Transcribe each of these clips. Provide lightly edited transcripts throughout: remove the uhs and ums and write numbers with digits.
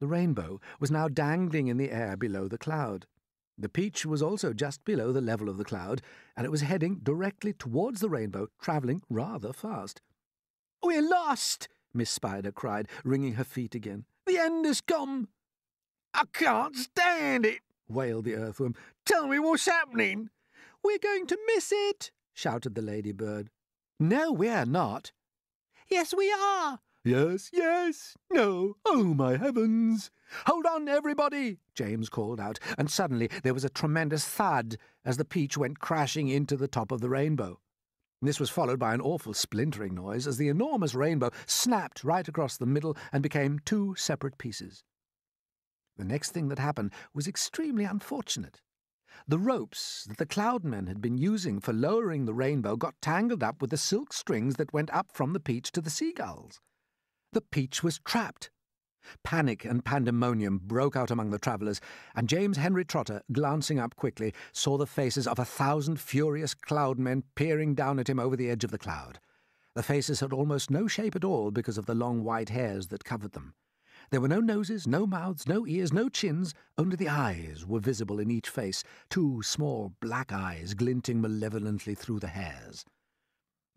The rainbow was now dangling in the air below the cloud. The peach was also just below the level of the cloud, and it was heading directly towards the rainbow, travelling rather fast. "We're lost!" Miss Spider cried, wringing her feet again. "The end has come!" "I can't stand it!" wailed the earthworm. "Tell me what's happening!" "We're going to miss it!" shouted the ladybird. "No, we're not." "Yes, we are!" "Yes, yes, no, oh my heavens!" "Hold on, everybody!" James called out, and suddenly there was a tremendous thud as the peach went crashing into the top of the rainbow. This was followed by an awful splintering noise as the enormous rainbow snapped right across the middle and became two separate pieces. The next thing that happened was extremely unfortunate. The ropes that the cloudmen had been using for lowering the rainbow got tangled up with the silk strings that went up from the peach to the seagulls. The peach was trapped. Panic and pandemonium broke out among the travellers, and James Henry Trotter, glancing up quickly, saw the faces of 1,000 furious cloudmen peering down at him over the edge of the cloud. The faces had almost no shape at all because of the long white hairs that covered them. There were no noses, no mouths, no ears, no chins, only the eyes were visible in each face, two small black eyes glinting malevolently through the hairs.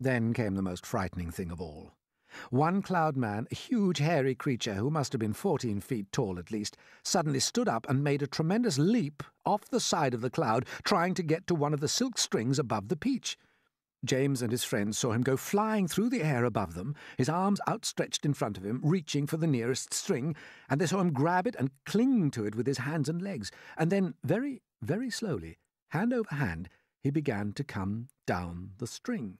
Then came the most frightening thing of all. One cloudman, a huge hairy creature who must have been 14 feet tall at least, suddenly stood up and made a tremendous leap off the side of the cloud, trying to get to one of the silk strings above the peach. James and his friends saw him go flying through the air above them, his arms outstretched in front of him, reaching for the nearest string, and they saw him grab it and cling to it with his hands and legs, and then, very, very slowly, hand over hand, he began to come down the string.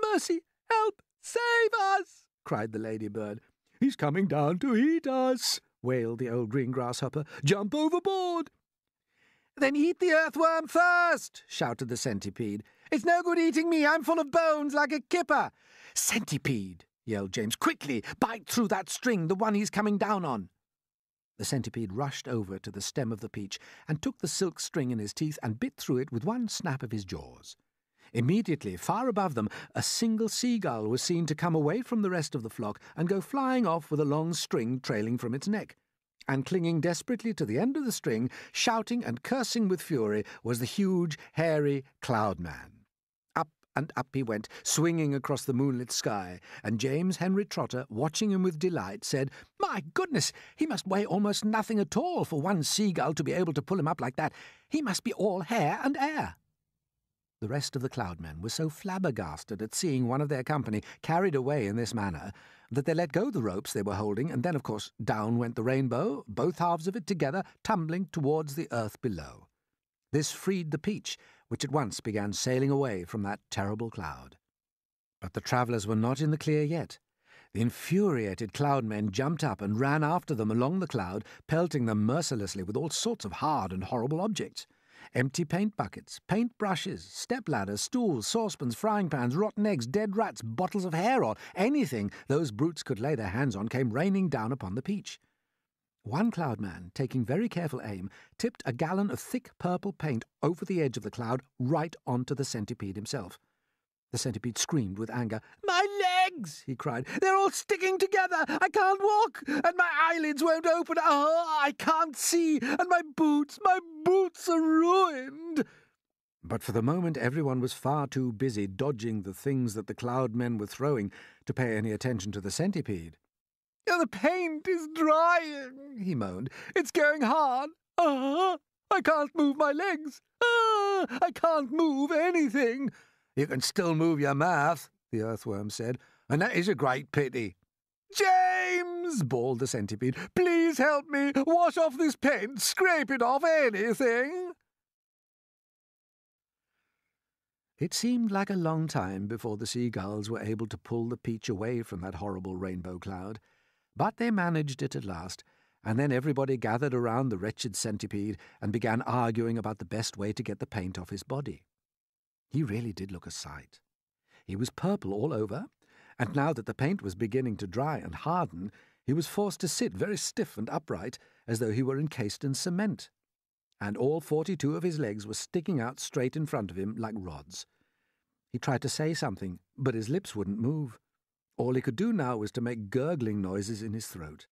"Mercy! Help! Save us!" cried the ladybird. "He's coming down to eat us!" wailed the old green grasshopper. "Jump overboard!" "Then eat the earthworm first!" shouted the centipede. "It's no good eating me. I'm full of bones like a kipper." "Centipede!" yelled James. "Quickly, bite through that string, the one he's coming down on." The centipede rushed over to the stem of the peach and took the silk string in his teeth and bit through it with one snap of his jaws. Immediately, far above them, a single seagull was seen to come away from the rest of the flock and go flying off with a long string trailing from its neck. And clinging desperately to the end of the string, shouting and cursing with fury, was the huge, hairy cloudman. Up and up he went, swinging across the moonlit sky, and James Henry Trotter, watching him with delight, said, "My goodness, he must weigh almost nothing at all for one seagull to be able to pull him up like that. He must be all hair and air." The rest of the cloudmen were so flabbergasted at seeing one of their company carried away in this manner that they let go the ropes they were holding, and then, of course, down went the rainbow, both halves of it together, tumbling towards the earth below. This freed the peach, which at once began sailing away from that terrible cloud. But the travellers were not in the clear yet. The infuriated cloudmen jumped up and ran after them along the cloud, pelting them mercilessly with all sorts of hard and horrible objects. Empty paint buckets, paint brushes, step-ladders, stools, saucepans, frying pans, rotten eggs, dead rats, bottles of hair oil, anything those brutes could lay their hands on came raining down upon the peach. One cloudman, taking very careful aim, tipped a gallon of thick purple paint over the edge of the cloud right onto the centipede himself. The centipede screamed with anger. "My legs!" he cried. "They're all sticking together. I can't walk, and my eyelids won't open. Oh, I can't see, and my boots are ruined." But for the moment everyone was far too busy dodging the things that the cloudmen were throwing to pay any attention to the centipede. "The paint is drying," he moaned. "It's going hard. I can't move my legs. I can't move anything." "You can still move your mouth," the earthworm said, "and that is a great pity." "James," bawled the centipede, "please help me. Wash off this paint. Scrape it off, anything." It seemed like a long time before the seagulls were able to pull the peach away from that horrible rainbow cloud, but they managed it at last, and then everybody gathered around the wretched centipede and began arguing about the best way to get the paint off his body. He really did look a sight. He was purple all over, and now that the paint was beginning to dry and harden, he was forced to sit very stiff and upright, as though he were encased in cement. And all 42 of his legs were sticking out straight in front of him like rods. He tried to say something, but his lips wouldn't move. All he could do now was to make gurgling noises in his throat.